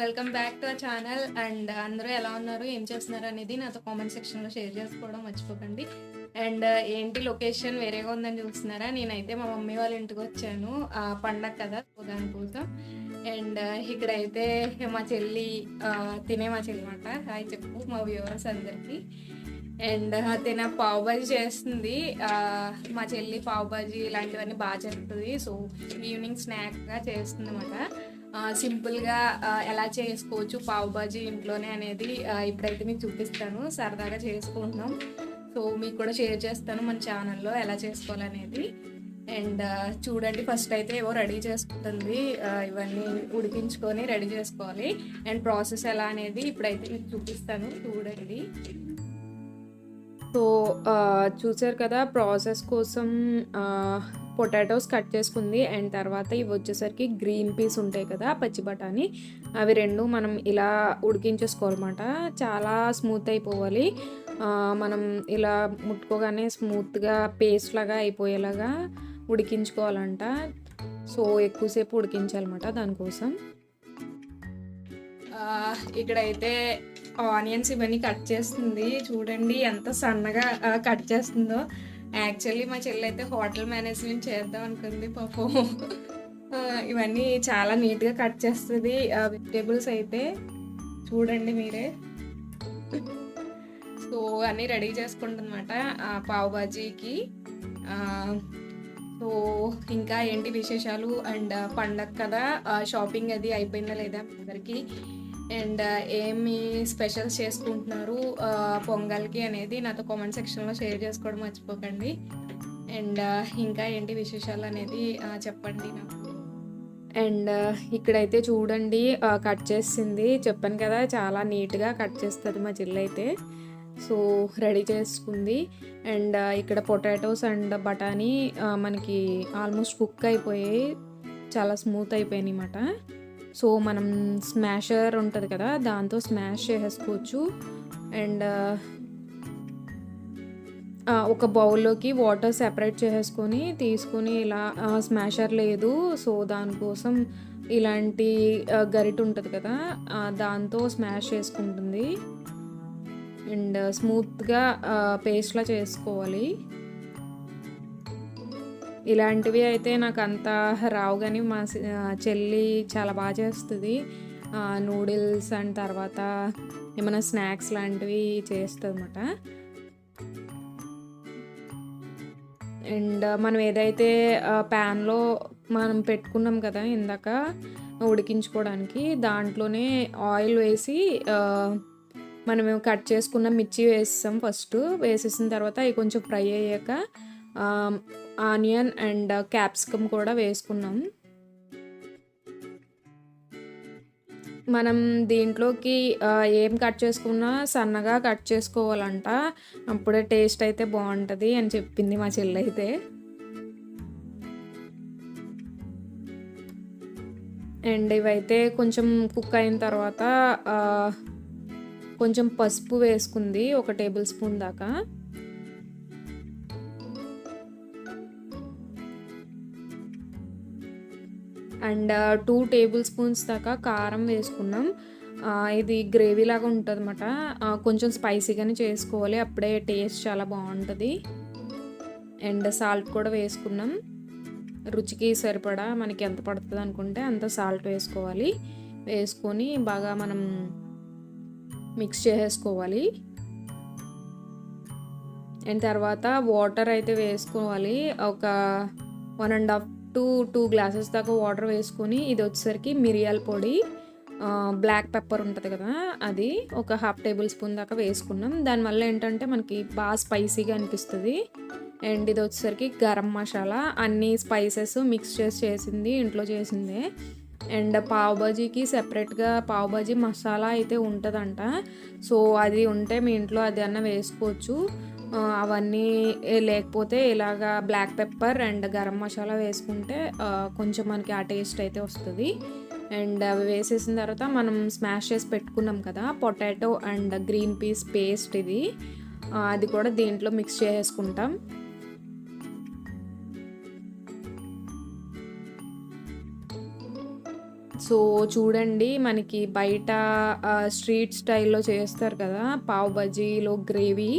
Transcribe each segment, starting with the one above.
Welcome back to our channel. And అందరూ ఎలా ఉన్నారు, ఏం చేస్తున్నారు అనేది నాతో కామెంట్ సెక్షన్లో షేర్ చేసుకోవడం మర్చిపోకండి. అండ్ ఏంటి లొకేషన్ వేరేగా ఉందని చూస్తున్నారా? నేనైతే మా మమ్మీ వాళ్ళ ఇంటికి వచ్చాను, పండగ కదా, సో దానికోసం. అండ్ ఇక్కడైతే మా చెల్లి తినే మా చెల్లి మాట హాయ్ చెప్పు మా వ్యూవర్స్ అందరికీ. అండ్ తిన పావ్ బాజీ చేస్తుంది. మా చెల్లి పావ్ బాజీ ఇలాంటివన్నీ బాగా చేస్తుంది. సో ఈవినింగ్ స్నాక్గా చేస్తుంది అన్నమాట. సింపుల్గా ఎలా చేసుకోవచ్చు పావ్ బాజీ ఇంట్లోనే అనేది ఇప్పుడైతే మీకు చూపిస్తాను. సరదాగా చేసుకుంటున్నాం, సో మీకు కూడా షేర్ చేస్తాను మన ఛానల్లో ఎలా చేసుకోవాలనేది. అండ్ చూడండి, ఫస్ట్ అయితే ఏవో రెడీ చేసుకుంటుంది. ఇవన్నీ ఉడికించుకొని రెడీ చేసుకోవాలి. అండ్ ప్రాసెస్ ఎలా అనేది ఇప్పుడైతే మీకు చూపిస్తాను, చూడండి. సో చూసారు కదా, ప్రాసెస్ కోసం పొటాటోస్ కట్ చేసుకుంది. అండ్ తర్వాత ఇవి వచ్చేసరికి గ్రీన్ పీస్ ఉంటాయి కదా, పచ్చి బఠానీ, అవి రెండు మనం ఇలా ఉడికించేసుకోవాలన్నమాట. చాలా స్మూత్ అయిపోవాలి. మనం ఇలా ముట్టుకోగానే స్మూత్గా పేస్ట్ లాగా అయిపోయేలాగా ఉడికించుకోవాలంట. సో ఎక్కువసేపు ఉడికించాలన్నమాట దానికోసం. ఇక్కడైతే ఆనియన్స్ ఇవన్నీ కట్ చేస్తుంది. చూడండి ఎంత సన్నగా కట్ చేస్తుందో. యాక్చువల్లీ మా చెల్లి అయితే హోటల్ మేనేజ్మెంట్ చేద్దాం అనుకుంది పాపం. ఇవన్నీ చాలా నీట్గా కట్ చేస్తుంది. వెజిటేబుల్స్ అయితే చూడండి మీరే. సో అన్నీ రెడీ చేసుకుంటుందన్నమాట పావ్ బాజీకి. సో ఇంకా ఏంటి విశేషాలు? అండ్ పండగ కదా, షాపింగ్ అది అయిపోయిందా లేదా అందరికి? అండ్ ఏమి స్పెషల్స్ చేసుకుంటున్నారు పొంగల్కి అనేది నాతో కామెంట్ సెక్షన్లో షేర్ చేసుకోవడం మర్చిపోకండి. అండ్ ఇంకా ఏంటి విశేషాలు అనేది చెప్పండి నాకు. అండ్ ఇక్కడైతే చూడండి కట్ చేసింది. చెప్పాను కదా చాలా నీట్గా కట్ చేస్తుంది మా చెల్లి అయితే. సో రెడీ చేసుకుంది. అండ్ ఇక్కడ పొటాటోస్ అండ్ బఠానీ మనకి ఆల్మోస్ట్ కుక్ అయిపోయాయి, చాలా స్మూత్ అయిపోయాయి అన్నమాట. సో మనం స్మాషర్ ఉంటుంది కదా, దాంతో స్మాష్ చేసేసుకోవచ్చు. అండ్ ఒక బౌల్లోకి వాటర్ సెపరేట్ చేసేసుకొని తీసుకొని ఇలా స్మాషర్ లేదు, సో దానికోసం ఇలాంటి గరిటె ఉంటుంది కదా, దాంతో స్మాష్ చేసుకుంటుంది. అండ్ స్మూత్గా పేస్ట్లా చేసుకోవాలి. ఇలాంటివి అయితే నాకు అంత రావు, కానీ మా చెల్లి చాలా బాగా చేస్తుంది. నూడిల్స్ అండ్ తర్వాత ఏమైనా స్నాక్స్ లాంటివి చేస్తుంది అన్నమాట. అండ్ మనం ఏదైతే ప్యాన్లో మనం పెట్టుకున్నాం కదా ఇందాక ఉడికించుకోవడానికి, దాంట్లోనే ఆయిల్ వేసి మనం కట్ చేసుకున్న మిర్చి వేస్తాం. ఫస్ట్ వేసేసిన తర్వాత అవి కొంచెం ఫ్రై అయ్యాక ఆనియన్ అండ్ క్యాప్సికమ్ కూడా వేసుకున్నాం. మనం దీంట్లోకి ఏం కట్ చేసుకున్నా సన్నగా కట్ చేసుకోవాలంట, అప్పుడే టేస్ట్ అయితే బాగుంటుంది అని చెప్పింది మా చెల్లి అయితే. అండ్ ఇవైతే కొంచెం కుక్ అయిన తర్వాత కొంచెం పసుపు వేసుకుంది, 1 టేబుల్ స్పూన్ దాకా. అండ్ 2 టేబుల్ స్పూన్స్ దాకా కారం వేసుకున్నాం. ఇది గ్రేవీ లాగా ఉంటుంది అన్నమాట. కొంచెం స్పైసీగానే చేసుకోవాలి, అప్పుడే టేస్ట్ చాలా బాగుంటుంది. అండ్ సాల్ట్ కూడా వేసుకున్నాం, రుచికి సరిపడా మనకి ఎంత పడుతుంది అనుకుంటే అంత సాల్ట్ వేసుకోవాలి. వేసుకొని బాగా మనం మిక్స్ చేసేసుకోవాలి. అండ్ తర్వాత వాటర్ అయితే వేసుకోవాలి. ఒక 1.5 to 2 గ్లాసెస్ దాకా వాటర్ వేసుకొని, ఇది వచ్చేసరికి మిరియాల పొడి, బ్లాక్ పెప్పర్ ఉంటుంది కదా, అది ఒక 1/2 టేబుల్ స్పూన్ దాకా వేసుకున్నాం. దానివల్ల ఏంటంటే మనకి బాగా స్పైసీగా అనిపిస్తుంది. అండ్ ఇది వచ్చేసరికి గరం మసాలా, అన్ని స్పైసెస్ మిక్స్ చేసింది, ఇంట్లో చేసిందే. అండ్ పావ్ బాజీకి సెపరేట్గా పావ్ బాజీ మసాలా అయితే ఉంటుందంట. సో అది ఉంటే మీ ఇంట్లో అది అన్న వేసుకోవచ్చు. అవన్నీ లేకపోతే ఇలాగా black pepper and garam masala వేసుకుంటే కొంచెం మనకి ఆ టేస్ట్ అయితే వస్తుంది. అండ్ అవి వేసేసిన తర్వాత మనం స్మాష్ చేసి పెట్టుకున్నాం కదా potato and green peas paste, ఇది అది కూడా దీంట్లో మిక్స్ చేసుకుంటాం. సో చూడండి, మనకి బయట స్ట్రీట్ స్టైల్‌లో చేస్తారు కదా! పావ్ బజ్జీలో గ్రేవీ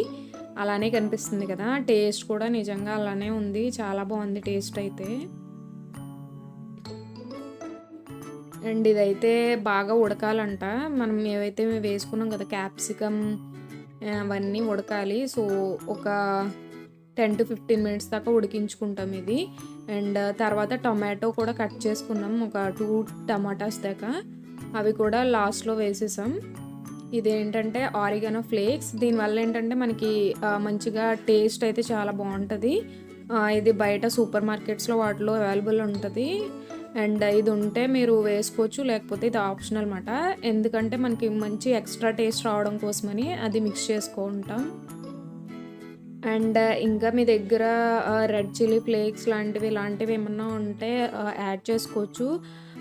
అలానే కనిపిస్తుంది కదా! టేస్ట్ కూడా నిజంగా అలానే ఉంది. చాలా బాగుంది టేస్ట్ అయితే. అండ్ ఇదైతే బాగా ఉడకాలంట. మనం ఏవైతే వేసుకున్నాం కదా క్యాప్సికమ్ అవన్నీ ఉడకాలి. సో ఒక 10-15 మినిట్స్ దాకా ఉడికించుకుంటాం ఇది. అండ్ తర్వాత టొమాటో కూడా కట్ చేసుకున్నాం, ఒక 2 టమాటాస్ దాకా. అవి కూడా లాస్ట్లో వేసేసాం. ఇదేంటంటే ఆరిగానో ఫ్లేక్స్. దీనివల్ల ఏంటంటే మనకి మంచిగా టేస్ట్ అయితే చాలా బాగుంటుంది. ఇది బయట సూపర్ మార్కెట్స్లో వాటిలో అవైలబుల్ ఉంటుంది. అండ్ ఇది ఉంటే మీరు వేసుకోవచ్చు, లేకపోతే ఇది ఆప్షనల్ మాట. ఎందుకంటే మనకి మంచి ఎక్స్ట్రా టేస్ట్ రావడం కోసమని అది మిక్స్ చేసుకుంటాం. అండ్ ఇంకా మీ దగ్గర రెడ్ చిల్లీ ఫ్లేక్స్ ఇలాంటివి ఏమన్నా ఉంటే యాడ్ చేసుకోవచ్చు.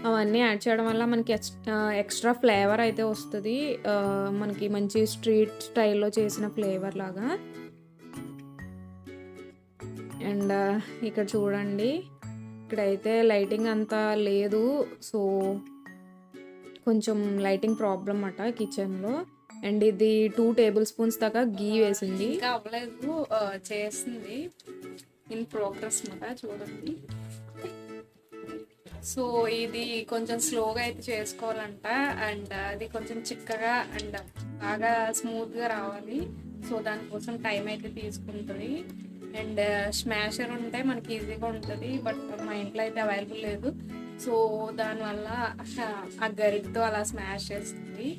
అవన్నీ యాడ్ చేయడం వల్ల మనకి ఎక్స్ట్రా ఫ్లేవర్ అయితే వస్తుంది. మనకి మంచి స్ట్రీట్ స్టైల్లో చేసిన ఫ్లేవర్ లాగా. అండ్ ఇక్కడ చూడండి, ఇక్కడైతే లైటింగ్ అంతా లేదు. సో కొంచెం లైటింగ్ ప్రాబ్లం అన్నమాట కిచెన్లో. అండ్ ఇది 2 టేబుల్ స్పూన్స్ దాకా గీ వేసింది. ఇంకా అవ్వలేదు, చేస్తుంది, ఇన్ ప్రోగ్రెస్ అన్నమాట. చూడండి, సో ఇది కొంచెం స్లోగా అయితే చేసుకోవాలంట. అండ్ అది కొంచెం చిక్కగా అండ్ బాగా స్మూత్గా రావాలి. సో దానికోసం టైం అయితే తీసుకుంటుంది. అండ్ స్మాషర్ ఉంటే మనకి ఈజీగా ఉంటుంది, బట్ మా ఇంట్లో అయితే అవైలబుల్ లేదు. సో దానివల్ల ఆ గరిటతో అలా స్మాష్ చేస్తుంది.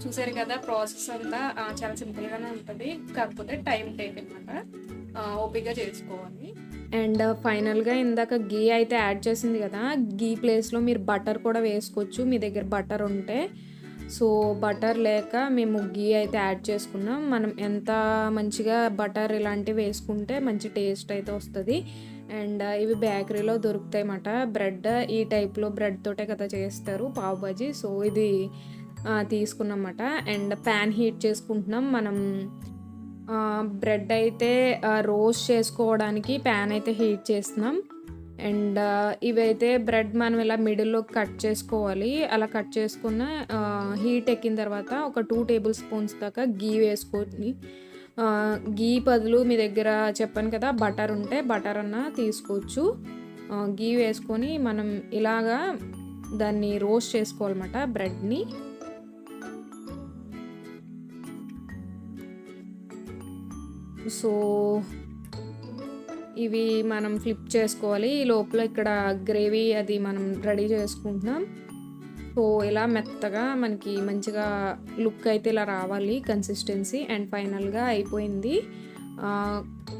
చూసారు కదా, ప్రాసెస్ అంతా చాలా సింపుల్గానే ఉంటుంది, కాకపోతే టైం టేక్ అనమాట. ఓపికగా చేసుకోవాలి. అండ్ ఫైనల్గా ఇందాక గీ అయితే యాడ్ చేసింది కదా, గీ ప్లేస్లో మీరు బటర్ కూడా వేసుకోవచ్చు, మీ దగ్గర బటర్ ఉంటే. సో బటర్ లేక మేము గీ అయితే యాడ్ చేసుకున్నాం. మనం ఎంత మంచిగా బటర్ ఇలాంటివి వేసుకుంటే మంచి టేస్ట్ అయితే వస్తుంది. అండ్ ఇవి బేకరీలో దొరుకుతాయి అన్నమాట. బ్రెడ్ ఈ టైప్లో బ్రెడ్ తోటే కదా చేస్తారు పావ్ బాజీ. సో ఇది తీసుకున్నమాట. అండ్ ప్యాన్ హీట్ చేసుకుంటున్నాం. మనం బ్రెడ్ అయితే రోస్ట్ చేసుకోవడానికి ప్యాన్ అయితే హీట్ చేస్తున్నాం. అండ్ ఇవైతే బ్రెడ్ మనం ఇలా మిడిల్లో కట్ చేసుకోవాలి. అలా కట్ చేసుకున్న హీట్ ఎక్కిన తర్వాత ఒక 2 టేబుల్ స్పూన్స్ దాకా గీ వేసుకొని, గీ బదులు మీ దగ్గర చెప్పాను కదా బటర్ ఉంటే బటర్ అన్న తీసుకోవచ్చు. గీ వేసుకొని మనం ఇలాగా దాన్ని రోస్ట్ చేసుకోవాలన్నమాట బ్రెడ్ని. సో ఇవి మనం ఫ్లిప్ చేసుకోవాలి. ఈ లోపల ఇక్కడ గ్రేవీ అది మనం రెడీ చేసుకుంటున్నాం. సో ఇలా మెత్తగా మనకి మంచిగా లుక్ అయితే ఇలా రావాలి కన్సిస్టెన్సీ. అండ్ ఫైనల్గా అయిపోయింది.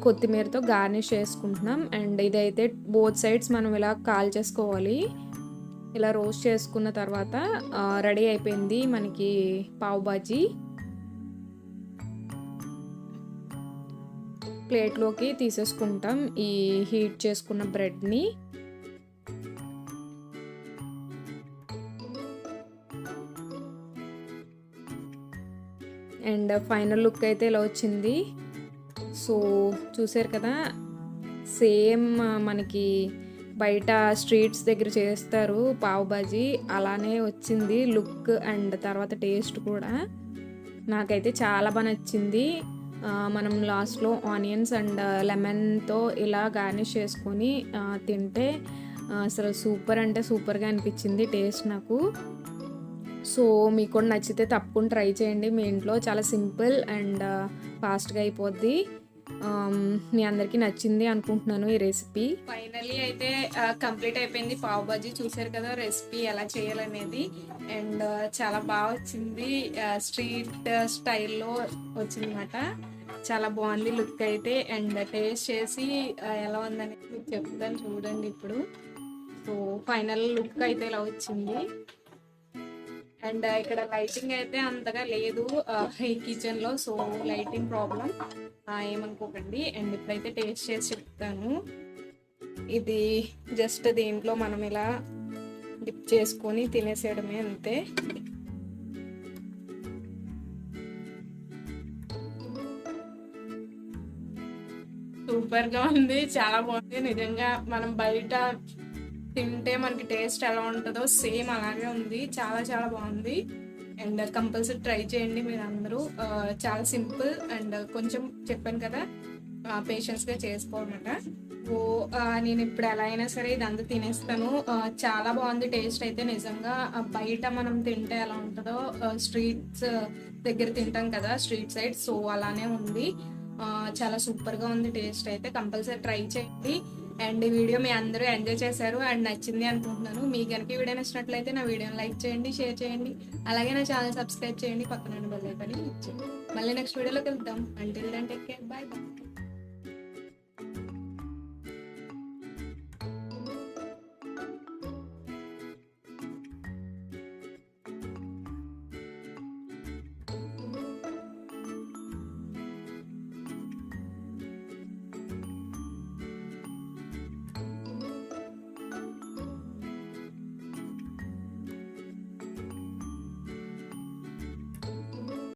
కొత్తిమీరతో గార్నిష్ చేసుకుంటున్నాం. అండ్ ఇదైతే బోత్ సైడ్స్ మనం ఇలా కాల్ చేసుకోవాలి. ఇలా రోస్ట్ చేసుకున్న తర్వాత రెడీ అయిపోయింది మనకి పావ్ బాజీ. ప్లేట్లోకి తీసేసుకుంటాం ఈ హీట్ చేసుకున్న బ్రెడ్ని. అండ్ ఫైనల్ లుక్ అయితే ఇలా వచ్చింది. సో చూసారు కదా, సేమ్ మనకి బయట స్ట్రీట్స్ దగ్గర చేస్తారు పావ్ బాజీ, అలానే వచ్చింది లుక్ అండ్ తర్వాత టేస్ట్ కూడా. నాకైతే చాలా బాగా నచ్చింది. మనం లాస్ట్లో ఆనియన్స్ అండ్ లెమన్తో ఇలా గార్నిష్ చేసుకొని తింటే అసలు సూపర్ అంటే సూపర్గా అనిపించింది టేస్ట్ నాకు. సో మీకు కూడా నచ్చితే తప్పకుండా ట్రై చేయండి మీ ఇంట్లో. చాలా సింపుల్ అండ్ ఫాస్ట్గా అయిపోద్ది. మీ అందరికీ నచ్చింది అనుకుంటున్నాను ఈ రెసిపీ. ఫైనల్లీ అయితే కంప్లీట్ అయిపోయింది పావ్ బాజీ. చూసారు కదా రెసిపీ ఎలా చేయాలనేది. అండ్ చాలా బాగా వచ్చింది, స్ట్రీట్ స్టైల్లో వచ్చిందన్నమాట. చాలా బాగుంది లుక్ అయితే. అండ్ టేస్ట్ చేసి ఎలా ఉందని మీకు చెప్తాను చూడండి ఇప్పుడు. సో ఫైనల్ లుక్ అయితే ఇలా వచ్చింది. అండ్ ఇక్కడ లైటింగ్ అయితే అంతగా లేదు ఈ కిచెన్లో, సో లైటింగ్ ప్రాబ్లం ఏమనుకోకండి. అండ్ ఇప్పుడైతే టేస్ట్ చేసి చెప్తాను. ఇది జస్ట్ దీంట్లో మనం ఇలా డిప్ చేసుకొని తినేసేయడమే, అంతే. సూపర్గా ఉంది, చాలా బాగుంది నిజంగా. మనం బయట తింటే మనకి టేస్ట్ ఎలా ఉంటుందో సేమ్ అలాగే ఉంది. చాలా చాలా బాగుంది. అండ్ కంపల్సరీ ట్రై చేయండి మీరు అందరూ. చాలా సింపుల్ అండ్ కొంచెం చెప్పాను కదా పేషెన్స్గా చేసుకోవాలన్నమాట. ఓ నేను ఇప్పుడు ఎలా అయినా సరే ఇదంతా తినేస్తాను. చాలా బాగుంది టేస్ట్ అయితే నిజంగా. బయట మనం తింటే ఎలా ఉంటుందో స్ట్రీట్స్ దగ్గర తింటాం కదా స్ట్రీట్ సైడ్, సో అలానే ఉంది. చాలా సూపర్గా ఉంది టేస్ట్ అయితే. కంపల్సరీ ట్రై చేయండి. అండ్ ఈ వీడియో మీ అందరూ ఎంజాయ్ చేశారు అండ్ నచ్చింది అనుకుంటున్నాను. మీకు కనుక ఈ వీడియో నచ్చినట్లయితే నా వీడియోని లైక్ చేయండి, షేర్ చేయండి, అలాగే నా ఛానల్ సబ్స్క్రైబ్ చేయండి, పక్కన బెల్ ఐకాన్ క్లిక్ చేయండి. మళ్ళీ నెక్స్ట్ వీడియోలో కలుద్దాం. Until then take care, bye by.